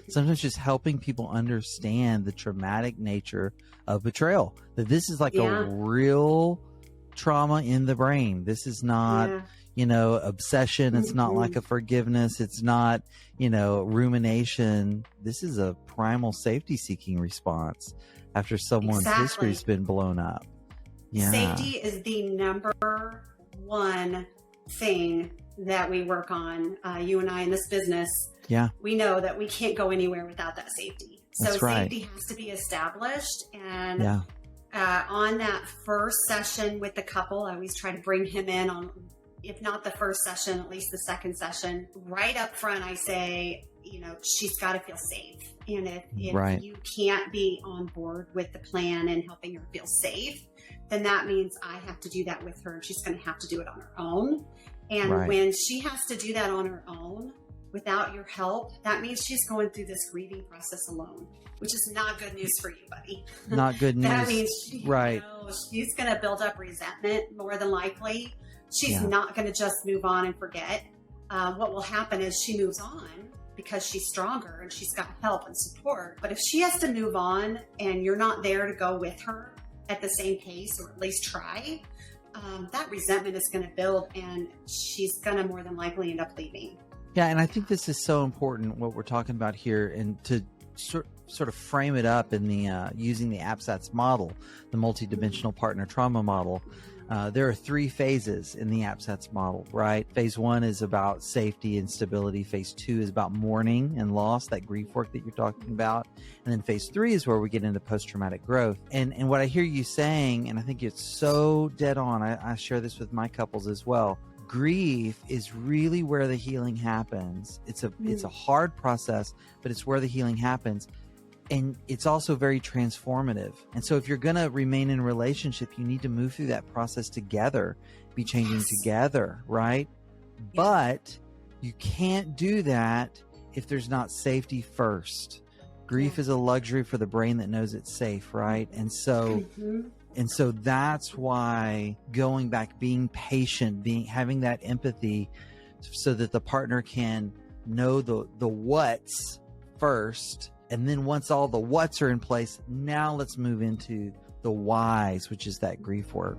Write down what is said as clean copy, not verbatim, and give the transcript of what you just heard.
sometimes just helping people understand the traumatic nature of betrayal, that this is like a real trauma in the brain. This is not, obsession. It's not like a forgiveness. It's not, rumination. This is a primal safety seeking response after someone's history's been blown up. Yeah. Safety is the number one thing that we work on. You and I in this business, we know that we can't go anywhere without that safety. So safety has to be established. And on that first session with the couple, I always try to bring him in on, if not the first session, at least the second session. Right up front, I say, she's got to feel safe. And if you can't be on board with the plan and helping her feel safe, then that means I have to do that with her. And she's going to have to do it on her own. And when she has to do that on her own without your help, that means she's going through this grieving process alone, which is not good news for you, buddy. Not good news. That means she's going to build up resentment more than likely. She's not going to just move on and forget. What will happen is she moves on because she's stronger and she's got help and support. But if she has to move on and you're not there to go with her at the same pace, or at least try, that resentment is going to build and she's going to more than likely end up leaving. Yeah, and I think this is so important, what we're talking about here, and to sort of frame it up in the using the APSATS model, the multidimensional partner trauma model. There are 3 phases in the APSATS model, right? Phase 1 is about safety and stability. Phase 2 is about mourning and loss, that grief work that you're talking about. And then phase 3 is where we get into post-traumatic growth. And what I hear you saying, and I think it's so dead on, I share this with my couples as well. Grief is really where the healing happens. It's a hard process, but it's where the healing happens. And it's also very transformative. And so if you're going to remain in a relationship, you need to move through that process together, be changing together, right? Yeah. But you can't do that if there's not safety first. Grief is a luxury for the brain that knows it's safe, right? And so that's why going back, being patient, having that empathy so that the partner can know the what's first. And then once all the what's are in place, now let's move into the whys, which is that grief work.